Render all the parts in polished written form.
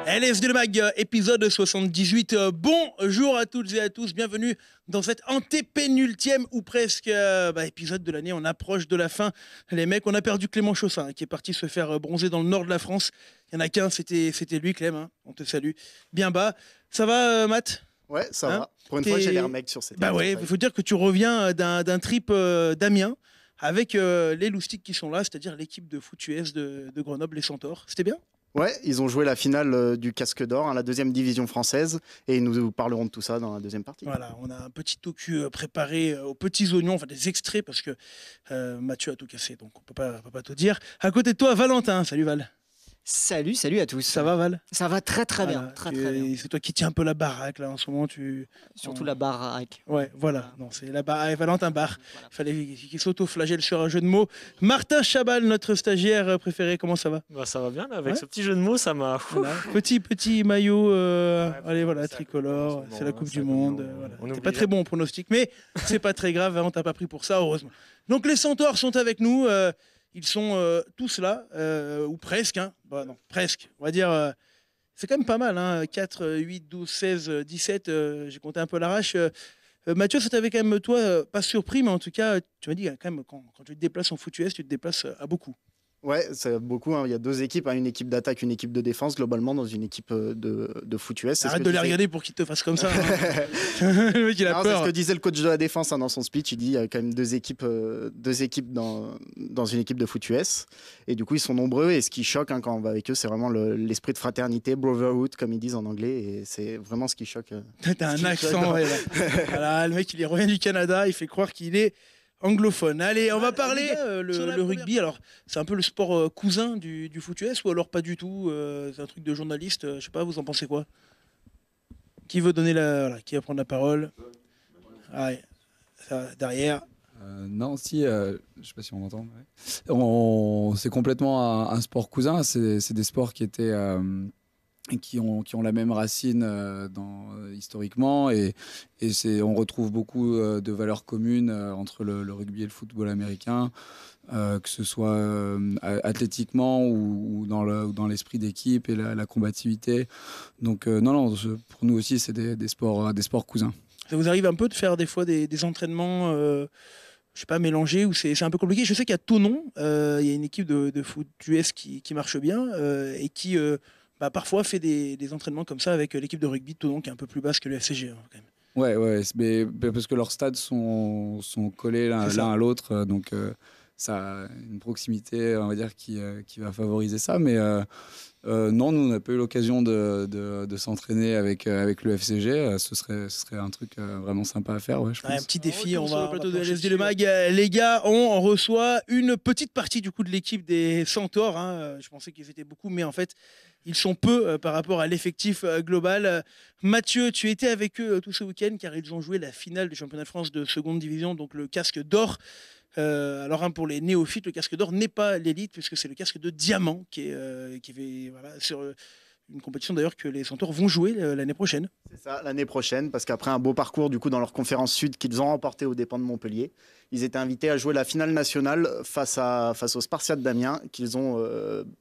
LSD le Mag, épisode 78. Bonjour à toutes et à tous, bienvenue dans cet antépénultième ou presque épisode de l'année. On approche de la fin. Les mecs, on a perdu Clément Chaussin qui est parti se faire bronzer dans le nord de la France. Il n'y en a qu'un, c'était lui Clem, hein. On te salue. Bien bas. Ça va Matt ? Ouais, ça va. Pour une fois, j'ai l'air mec sur cette émission. Ouais, il faut dire que tu reviens d'un trip d'Amiens avec les loustiques qui sont là, c'est-à-dire l'équipe de foot US de Grenoble, les Centaures. C'était bien ? Ouais, ils ont joué la finale du Casque d'Or, la deuxième division française, et nous parlerons de tout ça dans la deuxième partie. Voilà, on a un petit docu préparé aux petits oignons, enfin des extraits, parce que Mathieu a tout cassé, donc on peut pas tout dire. À côté de toi, Valentin. Salut Val. Salut à tous. Ça va Val ? Ça va très bien. C'est toi qui tiens un peu la baraque là en ce moment. Surtout la baraque. Ouais, voilà. Non, c'est la baraque. Valentin Bar. Voilà. Fallait qu'il s'auto-flagelle sur un jeu de mots. Martin Chabal, notre stagiaire préféré, comment ça va ? Ça va bien là, avec ce petit jeu de mots, ça m'a. Voilà. Petit maillot. Allez voilà, tricolore. C'est la Coupe du Monde. Voilà. T'es pas très bon en pronostic, mais c'est pas très grave. On t'a pas pris pour ça, heureusement. Donc les Centaures sont avec nous. Ils sont tous là, ou presque. Hein. Non, presque. On va dire, c'est quand même pas mal. Hein. 4, 8, 12, 16, 17. J'ai compté un peu à l'arrache. Mathieu, ça t'avait quand même, toi, pas surpris, mais en tout cas, tu m'as dit quand même, quand tu te déplaces en foot US, tu te déplaces à beaucoup. Ouais, c'est beaucoup. Hein. Il y a deux équipes, une équipe d'attaque, une équipe de défense, globalement, dans une équipe de foot US. Arrête de les regarder pour qu'ils te fassent comme ça. Hein. Le mec, il a peur. C'est ce que disait le coach de la défense dans son speech. Il dit qu'il y a quand même deux équipes dans une équipe de foot US. Et du coup, ils sont nombreux. Et ce qui choque quand on va avec eux, c'est vraiment l'esprit de fraternité, brotherhood, comme ils disent en anglais. Et c'est vraiment ce qui choque. T'as un accent. Ouais, voilà, le mec, il revient du Canada. Il fait croire qu'il est anglophone. Allez, on va parler le rugby. Alors, c'est un peu le sport cousin du foot US ou alors pas du tout. C'est un truc de journaliste. Je sais pas, vous en pensez quoi ? Qui veut donner qui va prendre la parole ? Ouais, ça, derrière. Non, si, je sais pas si on m'entend. Ouais. C'est complètement un sport cousin. C'est des sports qui étaient qui ont la même racine historiquement et on retrouve beaucoup de valeurs communes entre le rugby et le football américain, que ce soit athlétiquement ou dans l'esprit d'équipe et la combativité. Donc pour nous aussi c'est des sports cousins. Ça vous arrive un peu de faire des fois des entraînements je sais pas, mélangés ou c'est un peu compliqué. Je sais qu'il y a Thonon, il y a une équipe de foot US qui marche bien et qui parfois fait des entraînements comme ça avec l'équipe de rugby de Thonon qui est un peu plus basse que le FCG. Hein, quand même. Ouais, mais parce que leurs stades sont collés l'un à l'autre, donc ça a une proximité, on va dire, qui va favoriser ça. Mais non, nous, on n'a pas eu l'occasion de s'entraîner avec le FCG. Ce serait un truc vraiment sympa à faire, ouais, je pense. Un petit défi, on va au plateau de LSD le Mag. Les gars, on reçoit une petite partie du coup de l'équipe des Centaures. Hein. Je pensais qu'ils étaient beaucoup, mais en fait, ils sont peu par rapport à l'effectif global. Mathieu, tu étais avec eux tout ce week-end car ils ont joué la finale du championnat de France de seconde division, donc le casque d'or. Alors pour les néophytes, le casque d'or n'est pas l'élite puisque c'est le casque de diamant qui est sur une compétition d'ailleurs que les Centaures vont jouer l'année prochaine. C'est ça, l'année prochaine, parce qu'après un beau parcours du coup dans leur conférence sud qu'ils ont remporté aux dépens de Montpellier, ils étaient invités à jouer la finale nationale face aux Spartiates d'Amiens qu'ils ont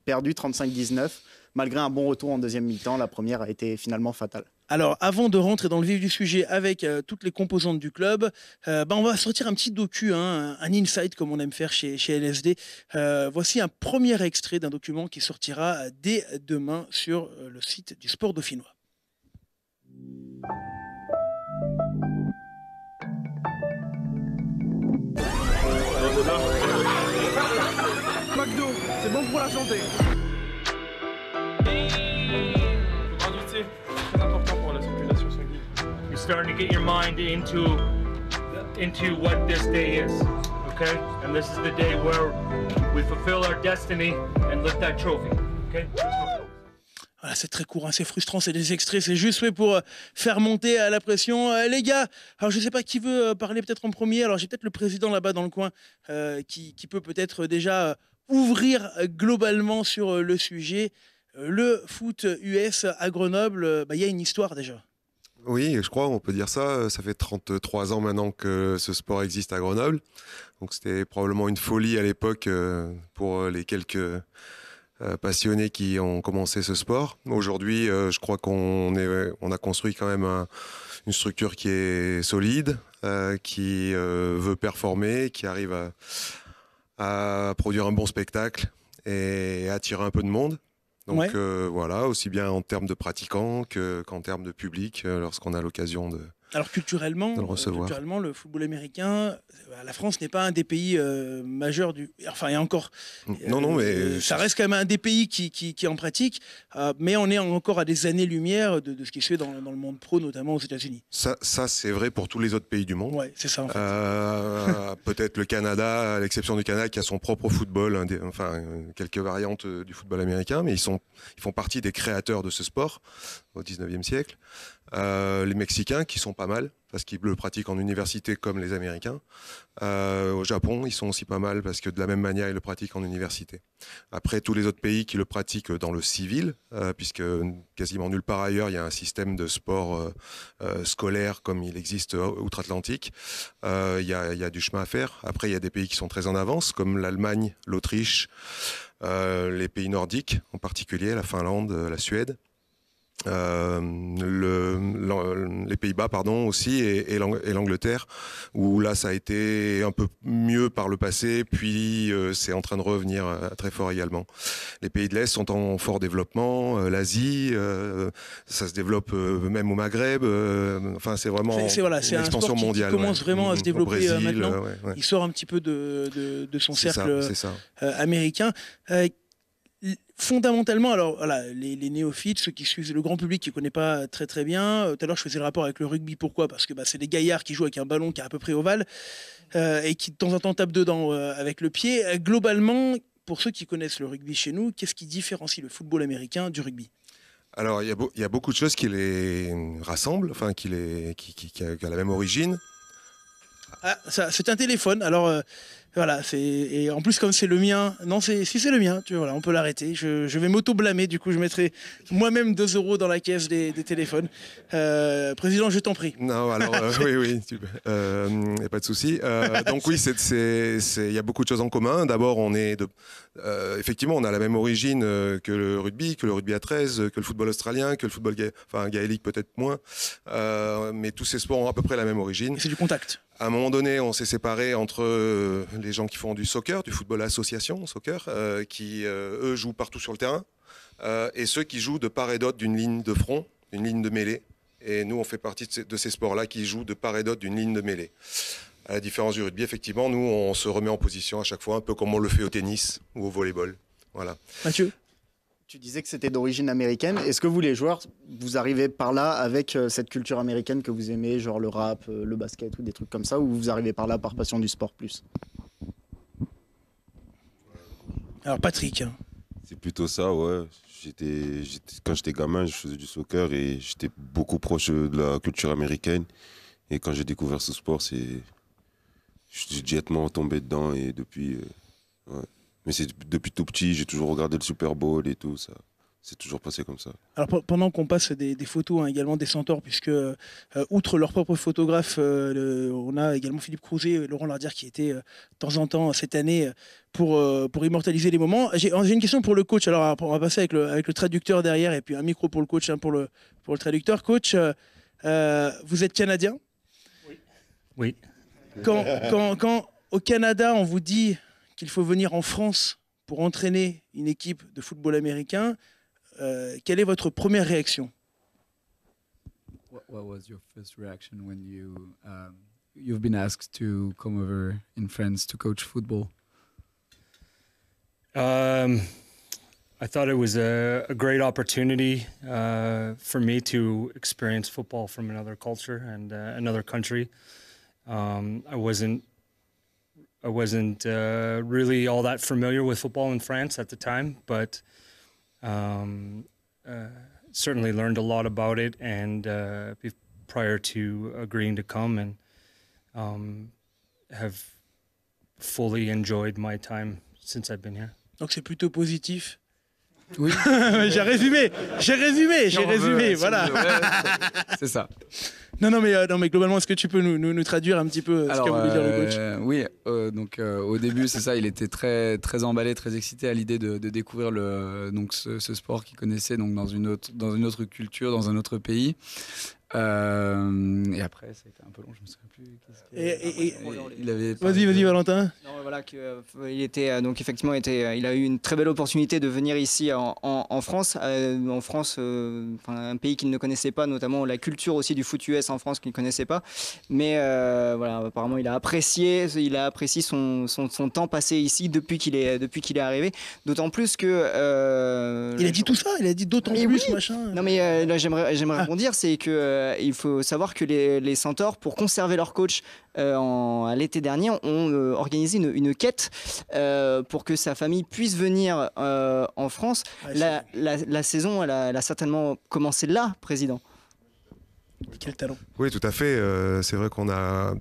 perdu 35-19. Malgré un bon retour en deuxième mi-temps, la première a été finalement fatale. Alors, avant de rentrer dans le vif du sujet avec toutes les composantes du club, on va sortir un petit docu, un insight comme on aime faire chez LSD. Voici un premier extrait d'un document qui sortira dès demain sur le site du Sport Dauphinois. McDo, c'est bon pour la santé. Très important pour la circulation sanguine. You're starting to get your mind into what this day is, okay? And this is the day where we fulfill our destiny and lift that trophy, okay? Voilà, c'est très court, hein, c'est frustrant, c'est des extraits, c'est juste fait pour faire monter la pression. Les gars, alors je ne sais pas qui veut parler peut-être en premier, alors j'ai peut-être le président là-bas dans le coin qui peut peut-être déjà ouvrir globalement sur le sujet. Le foot US à Grenoble, il y a une histoire déjà. Oui, je crois, on peut dire ça. Ça fait 33 ans maintenant que ce sport existe à Grenoble. Donc c'était probablement une folie à l'époque pour les quelques passionnés qui ont commencé ce sport. Aujourd'hui, je crois qu'on a construit quand même une structure qui est solide, qui veut performer, qui arrive à produire un bon spectacle et attirer un peu de monde. Donc voilà, aussi bien en termes de pratiquants qu'en termes de public, lorsqu'on a l'occasion de... Alors culturellement, le football américain, la France n'est pas un des pays majeurs du... Enfin, et encore... Non, mais... ça reste quand même un des pays qui en pratique, mais on est encore à des années-lumière de ce qui se fait dans le monde pro, notamment aux États-Unis. Ça, c'est vrai pour tous les autres pays du monde. Ouais, c'est ça en fait. Peut-être le Canada, à l'exception du Canada, qui a son propre football, quelques variantes du football américain, mais ils font partie des créateurs de ce sport au 19e siècle. Les Mexicains qui sont pas mal parce qu'ils le pratiquent en université comme les Américains. Au Japon, ils sont aussi pas mal parce que de la même manière, ils le pratiquent en université. Après, tous les autres pays qui le pratiquent dans le civil, puisque quasiment nulle part ailleurs, il y a un système de sport scolaire comme il existe outre-Atlantique. Il y a du chemin à faire. Après, il y a des pays qui sont très en avance, comme l'Allemagne, l'Autriche, les pays nordiques, en particulier la Finlande, la Suède. Les Pays-Bas aussi et l'Angleterre où là ça a été un peu mieux par le passé puis c'est en train de revenir très fort également. Les pays de l'Est sont en fort développement, l'Asie ça se développe même au Maghreb, c'est vraiment une expansion mondiale qui commence vraiment à se développer Brésil, maintenant. Il sort un petit peu de son cercle américain. Fondamentalement, alors voilà, les néophytes, ceux qui suivent le grand public qui ne connaît pas très très bien, tout à l'heure je faisais le rapport avec le rugby, pourquoi ? Parce que c'est des gaillards qui jouent avec un ballon qui est à peu près ovale et qui de temps en temps tapent dedans avec le pied. Globalement, pour ceux qui connaissent le rugby chez nous, qu'est-ce qui différencie le football américain du rugby ? Alors il y a beaucoup de choses qui les rassemblent, qui a la même origine. Ah, c'est un téléphone, alors... Voilà, et en plus comme c'est le mien, non si c'est le mien, voilà, on peut l'arrêter. Je vais m'auto-blâmer, du coup je mettrai moi-même 2 € dans la caisse des téléphones. Président, je t'en prie. Non, alors oui, y a pas de souci. Donc oui, il y a beaucoup de choses en commun. D'abord, effectivement, on a la même origine que le rugby à 13, que le football australien, que le football gaélique peut-être moins, mais tous ces sports ont à peu près la même origine. Et c'est du contact. À un moment donné, on s'est séparés entre les gens qui font du soccer, du football association, soccer, qui, eux, jouent partout sur le terrain, et ceux qui jouent de part et d'autre d'une ligne de front, d'une ligne de mêlée. Et nous, on fait partie de ces sports-là qui jouent de part et d'autre d'une ligne de mêlée. À la différence du rugby, effectivement, nous, on se remet en position à chaque fois, un peu comme on le fait au tennis ou au volleyball. Voilà. Mathieu ? Tu disais que c'était d'origine américaine. Est-ce que vous, les joueurs, vous arrivez par là avec cette culture américaine que vous aimez, genre le rap, le basket ou des trucs comme ça, ou vous arrivez par là par passion du sport plus ? Alors Patrick. C'est plutôt ça, ouais. Quand j'étais gamin, je faisais du soccer et j'étais beaucoup proche de la culture américaine. Et quand j'ai découvert ce sport, j'ai directement tombé dedans et depuis... ouais. Mais c'est depuis tout petit, j'ai toujours regardé le Super Bowl et tout, ça. C'est toujours passé comme ça. Alors pendant qu'on passe des photos également des Centaures, puisque outre leur propre photographe, on a également Philippe Crouzet et Laurent Lardière qui étaient de temps en temps cette année pour immortaliser les moments. J'ai une question pour le coach. Alors on va passer avec le traducteur derrière et puis un micro pour le coach, pour le traducteur. Coach, vous êtes Canadien ? Oui. Quand au Canada on vous dit qu'il faut venir en France pour entraîner une équipe de football américain, quelle est votre première réaction? What was your first reaction when you've been asked to come over in France to coach football? I thought it was a great opportunity for me to experience football from another culture and another country. I wasn't really all that familiar with football in France at the time, but certainly learned a lot about it and prior to agreeing to come, and have fully enjoyed my time since I've been here. Donc c'est plutôt positif. Oui. J'ai résumé, voilà. C'est ça. Non, mais globalement, est-ce que tu peux nous traduire un petit peu ce qu'a voulu dire le coach? Oui, donc au début, c'est ça, il était très, très emballé, très excité à l'idée de découvrir ce sport qu'il connaissait donc dans une autre culture, dans un autre pays. Et après, ça a été un peu long, je me souviens plus. Il avait Vas-y, Valentin. Non, voilà, il était donc effectivement il a eu une très belle opportunité de venir ici en France, un pays qu'il ne connaissait pas, notamment la culture aussi du foot US en France qu'il ne connaissait pas. Mais voilà, apparemment, il a apprécié son temps passé ici depuis qu'il est arrivé. D'autant plus que il a dit tout ça, il a dit d'autant plus oui. machin. Non mais là j'aimerais rebondir, c'est que il faut savoir que les Centaures, pour conserver leur coach à l'été dernier, ont organisé une quête pour que sa famille puisse venir en France. La saison, elle a certainement commencé là, président. Quel talent. Oui, tout à fait. C'est vrai qu'on a,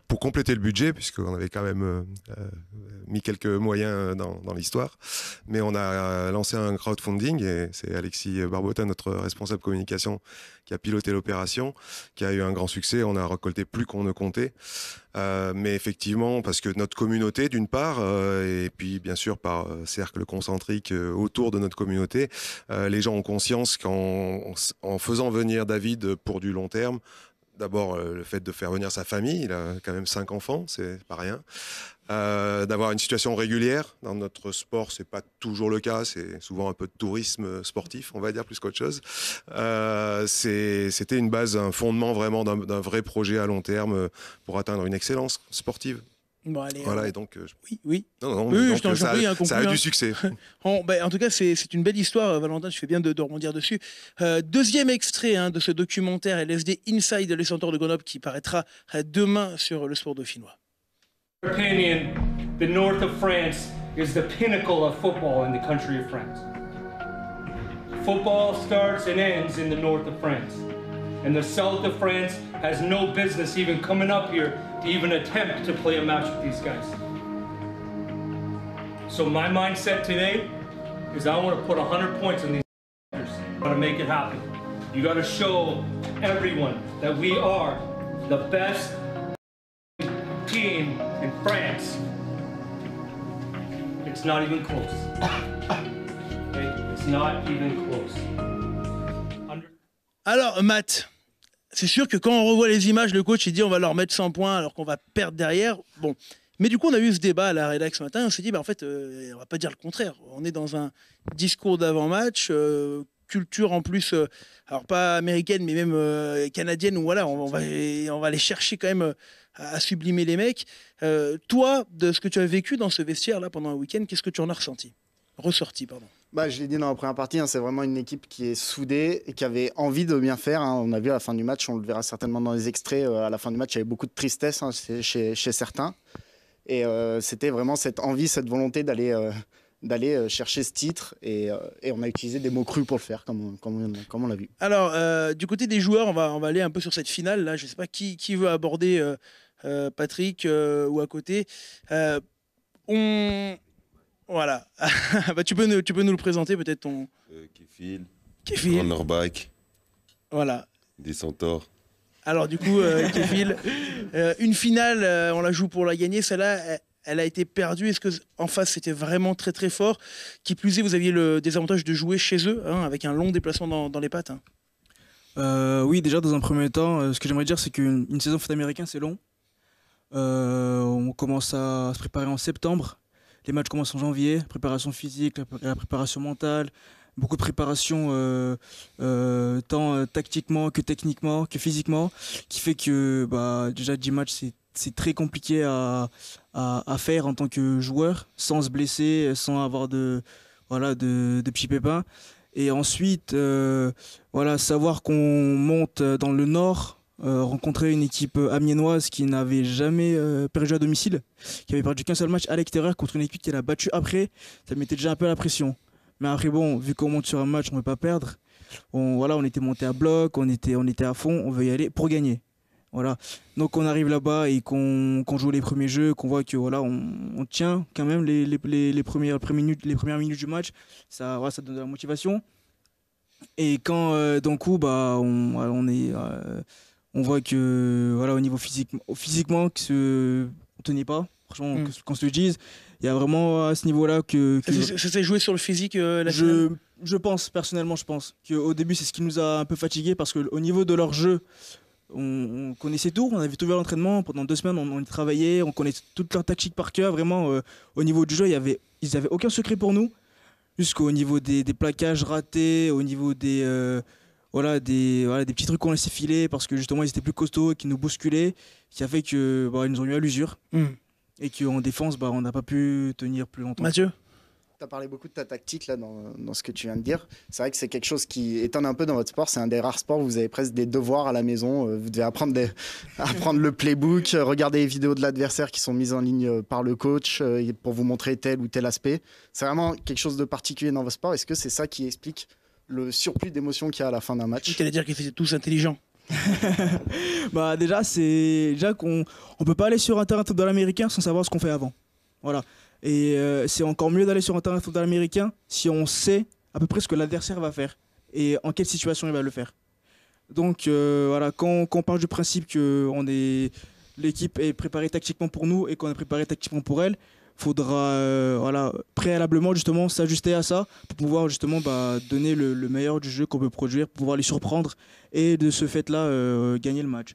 pour compléter le budget, puisqu'on avait quand même mis quelques moyens dans l'histoire, mais on a lancé un crowdfunding et c'est Alexis Barbotin, notre responsable communication, qui a piloté l'opération, qui a eu un grand succès. On a récolté plus qu'on ne comptait. Mais effectivement, parce que notre communauté, d'une part, et puis bien sûr par cercle concentrique autour de notre communauté, les gens ont conscience qu'en faisant venir David pour du long terme, d'abord le fait de faire venir sa famille, il a quand même 5 enfants, c'est pas rien. D'avoir une situation régulière dans notre sport, c'est pas toujours le cas, c'est souvent un peu de tourisme sportif, on va dire, plus qu'autre chose. C'était une base, un fondement vraiment d'un vrai projet à long terme pour atteindre une excellence sportive. Bon, allez, voilà, et donc oui. Non, oui, donc, je t'en prie, ça a du succès. En tout cas, c'est une belle histoire, Valentin, tu fais bien de rebondir dessus. Deuxième extrait de ce documentaire LSD Inside les Centaures de Grenoble qui paraîtra demain sur le sport dauphinois. Opinion, the north of France is the pinnacle of football in the country of France. Football starts and ends in the north of France. And the south of France has no business even coming up here to even attempt to play a match with these guys. So my mindset today is I want to put 100 points on these players. I want to make it happen. You got to show everyone that we are the best team in France. It's not even close. Okay? It's not even close. Alors, Matt, c'est sûr que quand on revoit les images, le coach il dit on va leur mettre 100 points alors qu'on va perdre derrière. Bon, mais du coup on a eu ce débat à la rédac ce matin. On s'est dit en fait on va pas dire le contraire. On est dans un discours d'avant-match, culture en plus, alors pas américaine mais même canadienne où voilà on va aller chercher quand même à sublimer les mecs. Toi, de ce que tu as vécu dans ce vestiaire là pendant un week-end, qu'est-ce que tu en as ressorti, pardon. Je l'ai dit dans la première partie, c'est vraiment une équipe qui est soudée et qui avait envie de bien faire. On a vu à la fin du match, on le verra certainement dans les extraits, à la fin du match, il y avait beaucoup de tristesse chez certains. Et c'était vraiment cette envie, cette volonté d'aller chercher ce titre. Et on a utilisé des mots crus pour le faire, comme on l'a vu. Alors, du côté des joueurs, on va aller un peu sur cette finale. Là, je ne sais pas qui veut aborder Patrick ou à côté. Voilà. Tu peux nous le présenter peut-être ton... Kefil. Cornerback. Voilà. Des Centaures. Alors du coup, Kefil, une finale, on la joue pour la gagner. Celle-là, elle a été perdue. Est-ce qu'en face, c'était vraiment très très fort? Qui plus est, vous aviez le désavantage de jouer chez eux, avec un long déplacement dans les pattes. Oui, déjà dans un premier temps, ce que j'aimerais dire, c'est qu'une saison foot américain, c'est long. On commence à se préparer en septembre. Les matchs commencent en janvier, préparation physique, la préparation mentale, beaucoup de préparation tant tactiquement que techniquement, que physiquement, qui fait que déjà 10 matchs c'est très compliqué à faire en tant que joueur, sans se blesser, sans avoir de petits pépins. Et ensuite, savoir qu'on monte dans le nord, rencontrer une équipe amiénoise qui n'avait jamais perdu à domicile, qui avait perdu qu'un seul match à l'extérieur contre une équipe qui l'a battu après, ça mettait déjà un peu la pression. Mais après bon, vu qu'on monte sur un match, on ne veut pas perdre. On était monté à bloc, on était à fond, on veut y aller pour gagner. Voilà. Donc on arrive là-bas et qu'on joue les premiers jeux, qu'on voit que on tient quand même les premières minutes du match, ça donne de la motivation. Et quand d'un coup on On voit que voilà, au niveau physiquement, on tenait pas. Franchement, qu'on se le dise. Il y a vraiment à ce niveau-là que ça s'est joué sur le physique la finale. Je pense, personnellement, qu'au début, c'est ce qui nous a un peu fatigués parce qu'au niveau de leur jeu, on connaissait tout. On avait tout vu à l'entraînement. Pendant 2 semaines, on y travaillait. On connaissait toute leur tactique par cœur. Vraiment, au niveau du jeu, ils n'avaient aucun secret pour nous. Jusqu'au niveau des plaquages ratés, au niveau des petits trucs qu'on laissait filer parce que justement, ils étaient plus costauds et qui nous bousculaient. Qui a fait qu'ils nous ont eu à l'usure. Et qu'en défense, on n'a pas pu tenir plus longtemps. Mathieu ? Tu as parlé beaucoup de ta tactique là, dans ce que tu viens de dire. C'est vrai que c'est quelque chose qui étonne un peu dans votre sport. C'est un des rares sports où vous avez presque des devoirs à la maison. Vous devez apprendre le playbook, regarder les vidéos de l'adversaire qui sont mises en ligne par le coach pour vous montrer tel ou tel aspect. C'est vraiment quelque chose de particulier dans votre sport. Est-ce que c'est ça qui explique le surplus d'émotions qu'il y a à la fin d'un match? Tu allais dire qu'ils étaient tous intelligents. Déjà qu'on peut pas aller sur un terrain de football américain sans savoir ce qu'on fait avant. Voilà. Et c'est encore mieux d'aller sur un terrain de football américain si on sait à peu près ce que l'adversaire va faire et en quelle situation il va le faire. Donc voilà, quand on part du principe que l'équipe est préparée tactiquement pour nous et qu'on est préparé tactiquement pour elle, faudra préalablement justement s'ajuster à ça pour pouvoir justement donner le meilleur du jeu qu'on peut produire, pour pouvoir les surprendre et de ce fait-là gagner le match.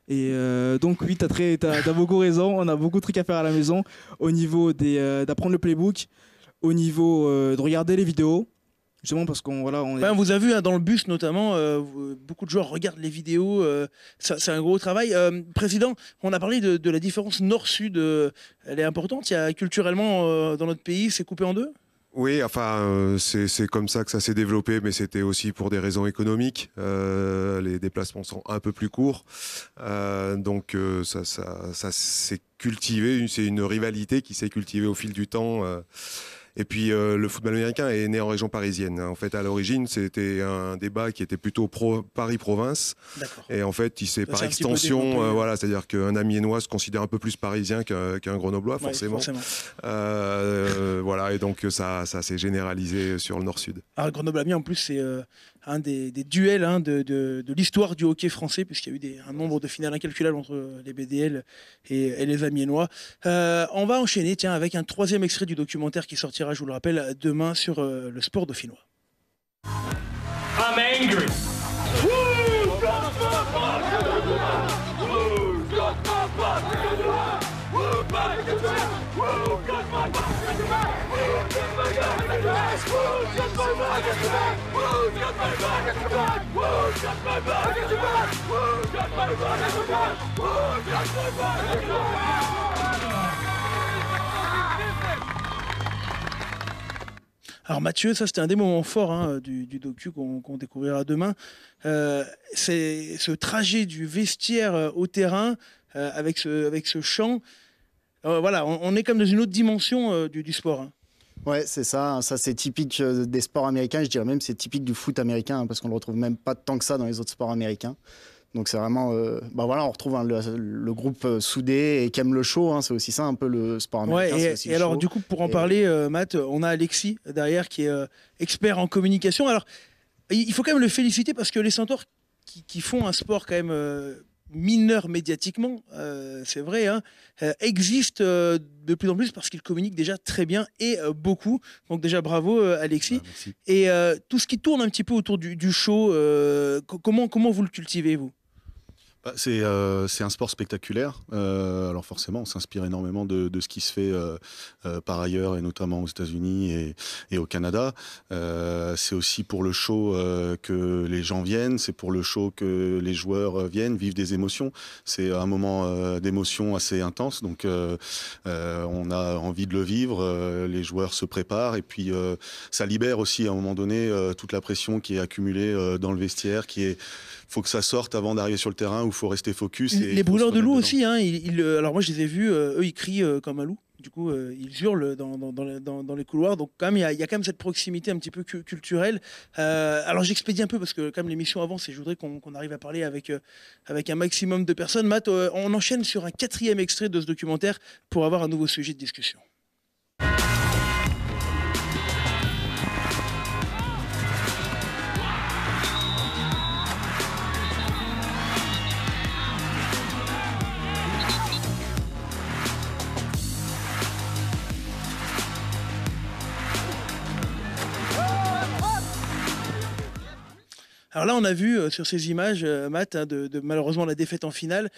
Et donc oui, t'as beaucoup raison, on a beaucoup de trucs à faire à la maison au niveau d'apprendre le playbook, au niveau de regarder les vidéos. Justement parce on vous a vu dans le bus notamment, beaucoup de joueurs regardent les vidéos, c'est un gros travail. Président, on a parlé de la différence nord-sud, elle est importante. Il y a culturellement dans notre pays, c'est coupé en deux. Oui, enfin, c'est comme ça que ça s'est développé, mais c'était aussi pour des raisons économiques. Les déplacements sont un peu plus courts, donc ça s'est cultivé. C'est une rivalité qui s'est cultivée au fil du temps. Et puis le football américain est né en région parisienne. En fait, à l'origine, c'était un débat qui était plutôt Paris-Province. Et en fait, il s'est par extension, c'est-à-dire qu'un Amiénois se considère un peu plus parisien qu'un Grenoblois, forcément. Et donc ça s'est généralisé sur le Nord-Sud. Alors Grenoble-Amiens, en plus, c'est un des duels de l'histoire du hockey français, puisqu'il y a eu un nombre de finales incalculables entre les BDL et les Amiénois. On va enchaîner avec un 3e extrait du documentaire qui sortira, je vous le rappelle, demain sur le sport dauphinois. I'm angry. Alors Mathieu, ça c'était un des moments forts du docu qu'on découvrira demain. C'est ce trajet du vestiaire au terrain avec ce chant. On est comme dans une autre dimension du sport. Ouais, c'est ça. Ça, c'est typique des sports américains. Je dirais même c'est typique du foot américain parce qu'on le retrouve même pas tant que ça dans les autres sports américains. Donc c'est vraiment, on retrouve le groupe soudé et qui aime le show. C'est aussi ça un peu le sport américain. Et alors du coup, pour en parler, Matt, on a Alexis derrière qui est expert en communication. Alors il faut quand même le féliciter parce que les Centaures qui font un sport quand même mineur médiatiquement, c'est vrai, existent de plus en plus parce qu'ils communiquent déjà très bien et beaucoup. Donc déjà bravo Alexis. Et tout ce qui tourne un petit peu autour du show, comment vous le cultivez vous ? C'est un sport spectaculaire. Alors forcément, on s'inspire énormément de ce qui se fait par ailleurs, et notamment aux États-Unis et au Canada. C'est aussi pour le show que les gens viennent. C'est pour le show que les joueurs viennent, vivent des émotions. C'est un moment d'émotion assez intense. Donc on a envie de le vivre. Les joueurs se préparent. Et puis ça libère aussi à un moment donné toute la pression qui est accumulée dans le vestiaire, faut que ça sorte avant d'arriver sur le terrain où il faut rester focus. Les brûleurs de loups aussi, alors moi je les ai vus, eux ils crient comme un loup, du coup ils hurlent dans les couloirs, donc quand même il y a quand même cette proximité un petit peu culturelle. Alors j'expédie un peu parce que quand même l'émission avance et je voudrais qu'on arrive à parler avec un maximum de personnes. Matt, on enchaîne sur un 4e extrait de ce documentaire pour avoir un nouveau sujet de discussion. Alors là, on a vu sur ces images, Matt, hein, de malheureusement la défaite en finale,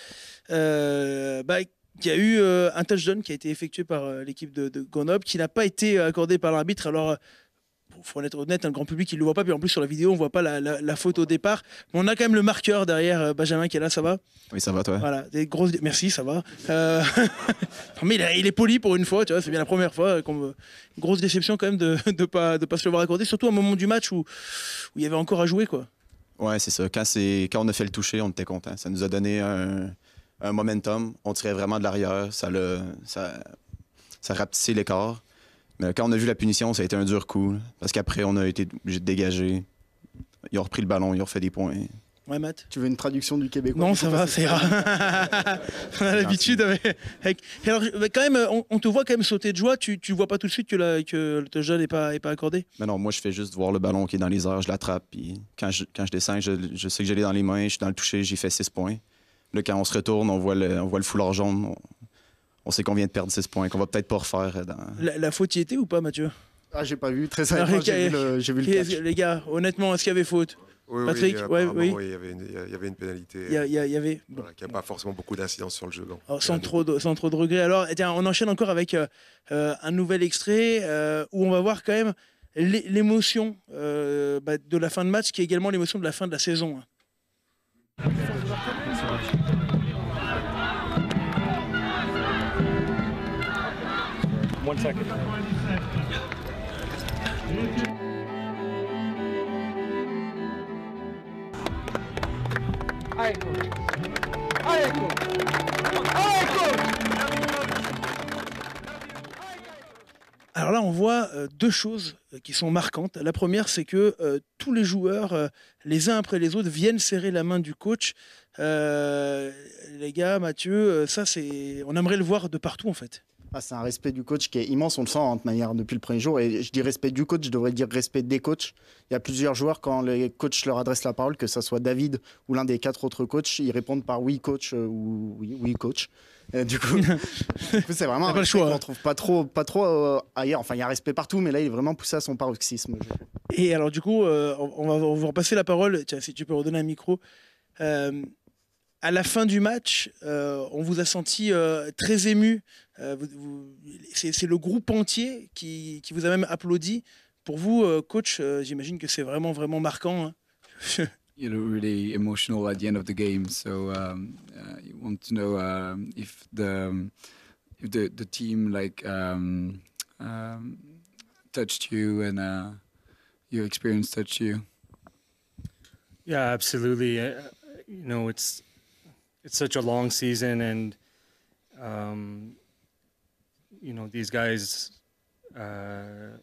qu'il y a eu un touchdown qui a été effectué par l'équipe de Grenoble, qui n'a pas été accordé par l'arbitre. Alors, il faut être honnête, un grand public, il ne le voit pas. Puis en plus, sur la vidéo, on ne voit pas la faute au départ. Mais on a quand même le marqueur derrière, Benjamin, qui est là, ça va? Oui, ça va, toi? Voilà, des grosses... Merci, ça va. Mais il est poli pour une fois, tu vois, c'est bien la première fois. Une grosse déception quand même de ne pas se le voir accorder, surtout à un moment du match où il y avait encore à jouer, quoi. Ouais, c'est ça. Quand on a fait le toucher, on était content. Ça nous a donné un momentum. On tirait vraiment de l'arrière. Ça rapetissait l'écart. Mais quand on a vu la punition, ça a été un dur coup. Parce qu'après, on a été obligé de dégager. Ils ont repris le ballon, ils ont refait des points. Ouais, Matt. Tu veux une traduction du québécois? Non, ça va, c'est rare. On a l'habitude avec... Alors, quand même, on te voit quand même sauter de joie. Tu vois pas tout de suite que le touchdown n'est pas accordé? Mais non, moi, je fais juste voir le ballon qui est dans les airs, je l'attrape. Puis quand je descends, je sais que je l'ai dans les mains, je suis dans le toucher, j'ai fait 6 points. Là, quand on se retourne, on voit le foulard jaune. On sait qu'on vient de perdre 6 points, qu'on va peut-être pas refaire. La faute y était ou pas, Mathieu? Ah, j'ai pas vu. Très honnêtement, j'ai vu le catch. Les gars, honnêtement, est-ce qu'il y avait faute? Oui, Patrick, oui, oui. il y avait une pénalité. Il y avait. Voilà, qui n'a pas forcément beaucoup d'incidence sur le jeu. Alors, sans trop de regrets. Alors, tiens, on enchaîne encore avec un nouvel extrait où on va voir quand même l'émotion de la fin de match, qui est également l'émotion de la fin de la saison. 1 second. Alors là, on voit deux choses qui sont marquantes. La première, c'est que tous les joueurs, les uns après les autres, viennent serrer la main du coach. Les gars, Mathieu, ça, on aimerait le voir de partout, en fait. Ah, c'est un respect du coach qui est immense, on le sent de manière depuis le premier jour. Et je dis respect du coach, je devrais dire respect des coachs. Il y a plusieurs joueurs, quand les coachs leur adressent la parole, que ce soit David ou l'un des 4 autres coachs, ils répondent par oui coach ou oui coach. Du coup, c'est vraiment un respect qu'on ne trouve pas trop ailleurs. Enfin, il y a un respect partout, mais là, il est vraiment poussé à son paroxysme. Et alors, du coup, on va vous repasser la parole. Tiens, si tu peux redonner un micro. À la fin du match, on vous a senti très ému. C'est le groupe entier qui vous a même applaudi. Pour vous, coach, j'imagine que c'est vraiment, vraiment marquant. Hein. You know, really emotional at the end of the game. So you want to know if the team touched you and your experience touched you. Yeah, absolutely. You know, it's such a long season, and you know, these guys, and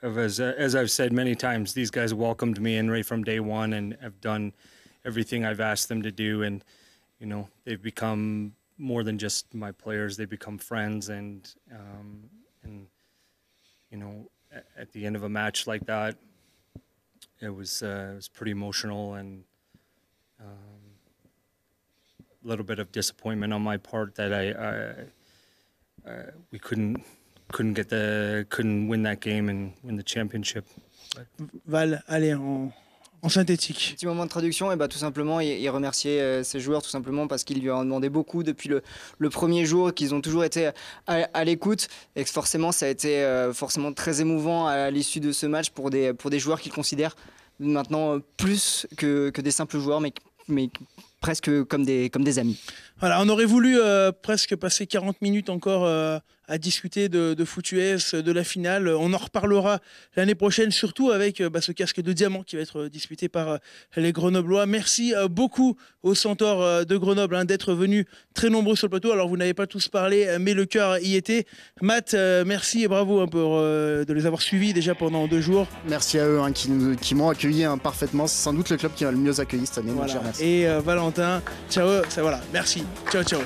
as I've said many times, these guys welcomed me in right from day one and have done everything I've asked them to do, and you know, they've become more than just my players. They become friends, and you know, at the end of a match like that, it was pretty emotional, and a little bit of disappointment on my part that we couldn't win that game and win the championship. Val, allez, en synthétique. Petit moment de traduction, et tout simplement, il remerciait ses joueurs tout simplement parce qu'ils lui ont demandé beaucoup depuis le premier jour, qu'ils ont toujours été à l'écoute, et que forcément ça a été forcément très émouvant à l'issue de ce match pour des joueurs qu'ils considèrent maintenant plus que des simples joueurs, mais presque comme des amis. Voilà, on aurait voulu presque passer 40 minutes encore à discuter de foot US, de la finale. On en reparlera l'année prochaine, surtout avec ce casque de diamant qui va être disputé par les Grenoblois. Merci beaucoup aux Centaures de Grenoble d'être venus très nombreux sur le plateau. Alors, vous n'avez pas tous parlé, mais le cœur y était. Matt, merci et bravo pour de les avoir suivis déjà pendant 2 jours. Merci à eux qui m'ont accueilli parfaitement. C'est sans doute le club qui m'a le mieux accueilli cette année. Voilà. Donc, et Valentin, ciao, voilà, merci. Ciao, ciao.